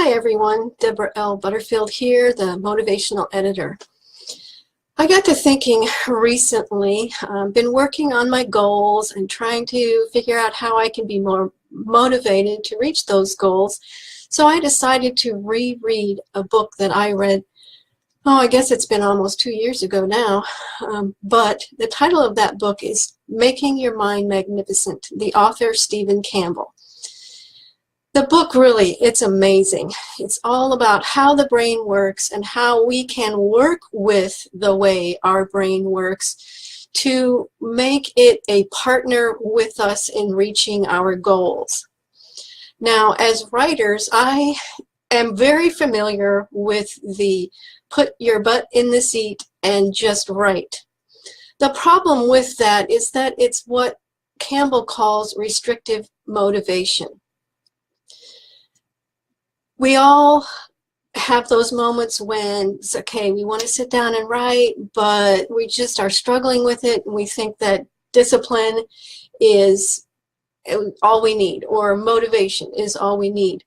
Hi everyone, Deborah L. Butterfield here, the motivational editor. I got to thinking recently, been working on my goals and trying to figure out how I can be more motivated to reach those goals. So I decided to reread a book that I read, I guess it's been almost 2 years ago now, but the title of that book is Making Your Mind Magnificent, the author Stephen Campbell. The book really, it's amazing. It's all about how the brain works and how we can work with the way our brain works to make it a partner with us in reaching our goals. Now, as writers, I am very familiar with the put your butt in the seat and just write. The problem with that is that it's what Campbell calls restrictive motivation. We all have those moments when it's okay, we want to sit down and write, but we just are struggling with it, and we think that discipline is all we need, or motivation is all we need.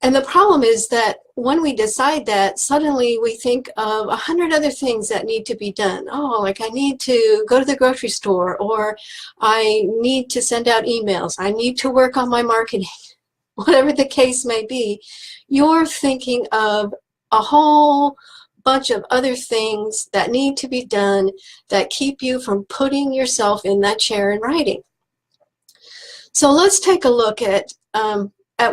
And the problem is that when we decide that, suddenly we think of 100 other things that need to be done. Oh, like I need to go to the grocery store, or I need to send out emails, I need to work on my marketing. Whatever the case may be, you're thinking of a whole bunch of other things that need to be done that keep you from putting yourself in that chair and writing. So let's take a look at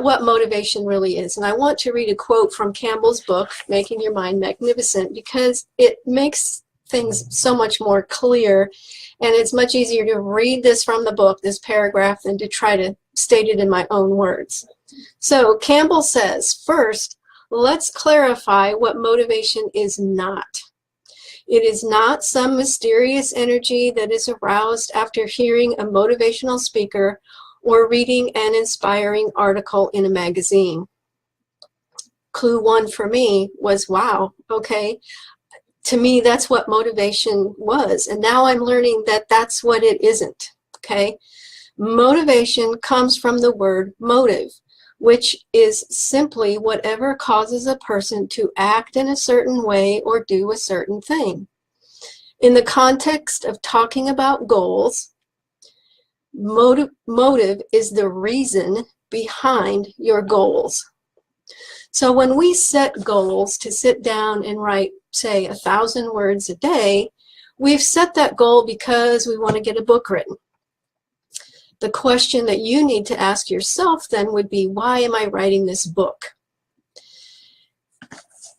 what motivation really is. And I want to read a quote from Campbell's book, Making Your Mind Magnificent, because it makes things so much more clear, and it's much easier to read this from the book, this paragraph, than to try to state it in my own words. So Campbell says, first, let's clarify what motivation is not. It is not some mysterious energy that is aroused after hearing a motivational speaker or reading an inspiring article in a magazine. Clue one for me was, wow, okay. To me, that's what motivation was. And now I'm learning that that's what it isn't, okay? Motivation comes from the word motive, which is simply whatever causes a person to act in a certain way or do a certain thing. In the context of talking about goals, motive is the reason behind your goals. So when we set goals to sit down and write, say, 1,000 words a day, we've set that goal because we want to get a book written. The question that you need to ask yourself then would be, why am I writing this book?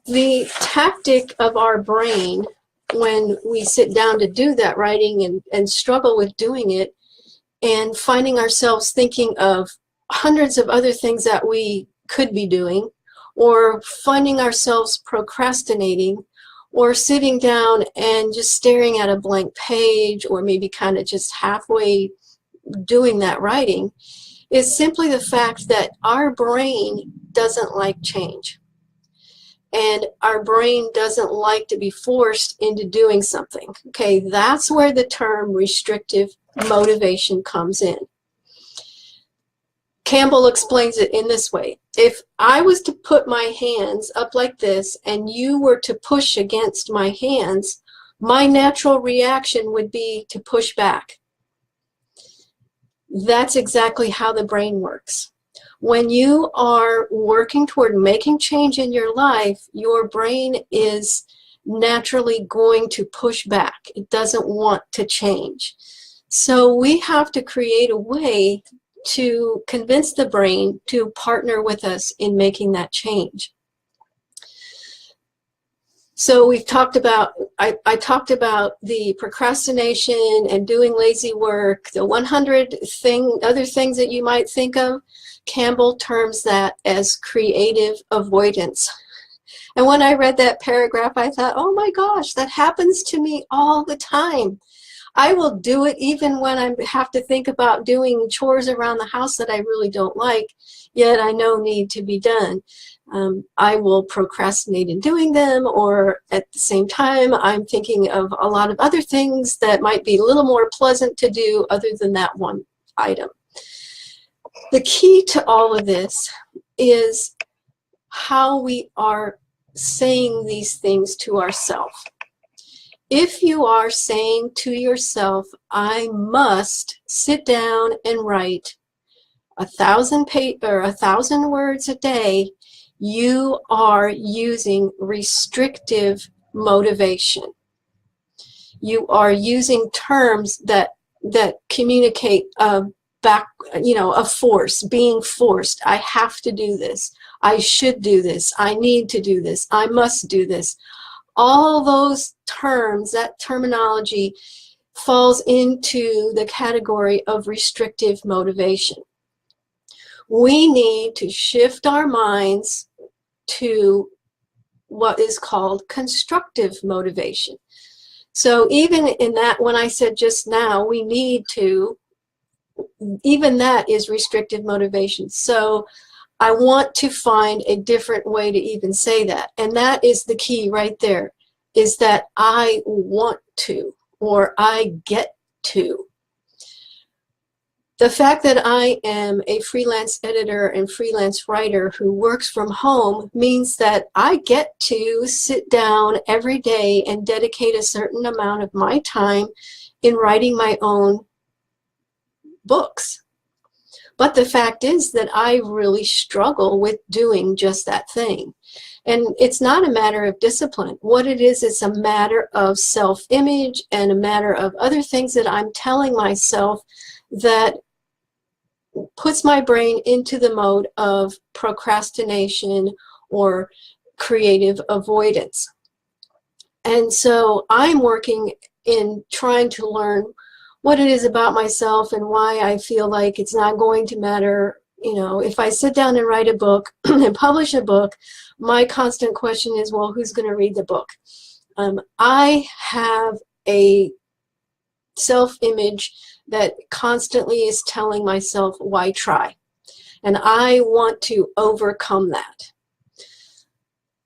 The tactic of our brain when we sit down to do that writing and struggle with doing it and finding ourselves thinking of hundreds of other things that we could be doing, or finding ourselves procrastinating, or sitting down and just staring at a blank page, or maybe kind of just halfway doing that writing, is simply the fact that our brain doesn't like change. And our brain doesn't like to be forced into doing something. Okay, that's where the term restrictive motivation comes in. Campbell explains it in this way. If I was to put my hands up like this and you were to push against my hands, my natural reaction would be to push back. That's exactly how the brain works. When you are working toward making change in your life, your brain is naturally going to push back. It doesn't want to change. So we have to create a way to convince the brain to partner with us in making that change. So we've talked about, I talked about the procrastination and doing lazy work, the 100 other things that you might think of. Campbell terms that as creative avoidance. And when I read that paragraph, I thought, oh my gosh, that happens to me all the time. I will do it even when I have to think about doing chores around the house that I really don't like, yet I know need to be done. I will procrastinate in doing them, or at the same time, I'm thinking of a lot of other things that might be a little more pleasant to do other than that one item. The key to all of this is how we are saying these things to ourselves. If you are saying to yourself, I must sit down and write 1,000 words a day, you are using restrictive motivation. You are using terms that communicate a force, being forced. I have to do this. I should do this. I need to do this. I must do this. All those terms, that terminology falls into the category of restrictive motivation. We need to shift our minds to what is called constructive motivation. So even in that, when I said just now, we need to, even that is restrictive motivation. So I want to find a different way to even say that. And that is the key right there, is that I want to, or I get to. The fact that I am a freelance editor and freelance writer who works from home means that I get to sit down every day and dedicate a certain amount of my time in writing my own books. But the fact is that I really struggle with doing just that thing. And it's not a matter of discipline. What it is, it's a matter of self-image and a matter of other things that I'm telling myself that puts my brain into the mode of procrastination or creative avoidance. And so I'm working in trying to learn what it is about myself and why I feel like it's not going to matter. You know, if I sit down and write a book and publish a book, my constant question is, well, who's going to read the book? I have a self-image that constantly is telling myself, why try? And I want to overcome that.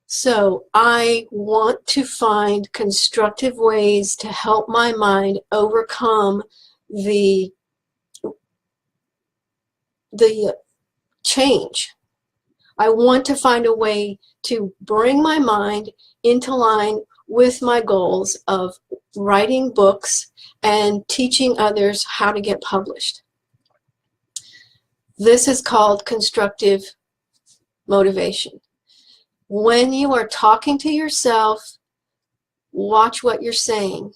So I want to find constructive ways to help my mind overcome the change. I want to find a way to bring my mind into line with my goals of writing books and teaching others how to get published. This is called constructive motivation. When you are talking to yourself, watch what you're saying.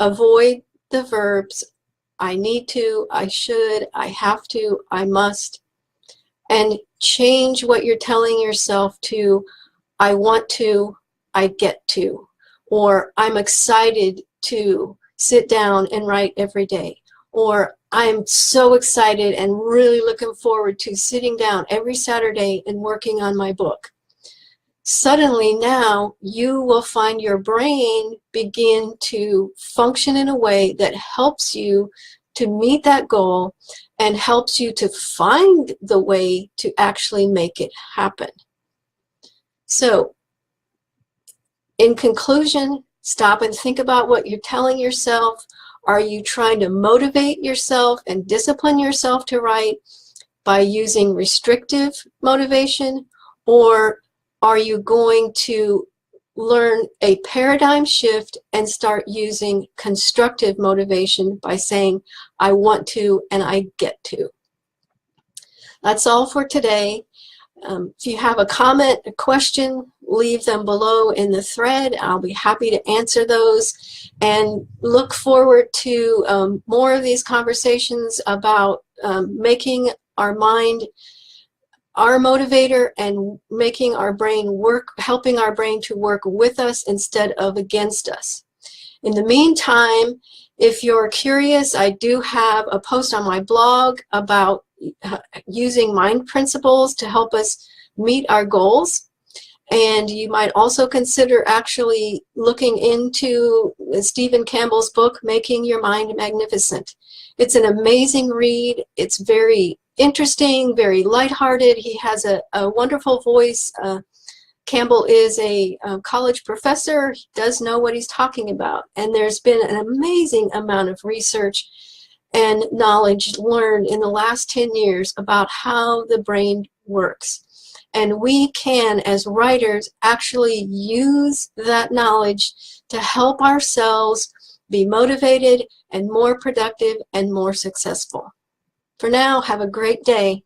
Avoid the verbs I need to, I should, I have to, I must, and change what you're telling yourself to I want to, I get to, or I'm excited to sit down and write every day, or I'm so excited and really looking forward to sitting down every Saturday and working on my book. Suddenly now you will find your brain begin to function in a way that helps you to meet that goal and helps you to find the way to actually make it happen. So, in conclusion, stop and think about what you're telling yourself. Are you trying to motivate yourself and discipline yourself to write by using restrictive motivation, or are you going to learn a paradigm shift and start using constructive motivation by saying, I want to and I get to? That's all for today. If you have a comment, a question, leave them below in the thread. I'll be happy to answer those, and look forward to more of these conversations about making our mind our motivator and making our brain work, helping our brain to work with us instead of against us. In the meantime, if you're curious, I do have a post on my blog about using mind principles to help us meet our goals. And you might also consider actually looking into Stephen Campbell's book, Making Your Mind Magnificent. It's an amazing read. It's very interesting, very lighthearted. He has a wonderful voice. Campbell is a college professor. He does know what he's talking about. And there's been an amazing amount of research and knowledge learned in the last 10 years about how the brain works. And we can, as writers, actually use that knowledge to help ourselves be motivated and more productive and more successful. For now, have a great day.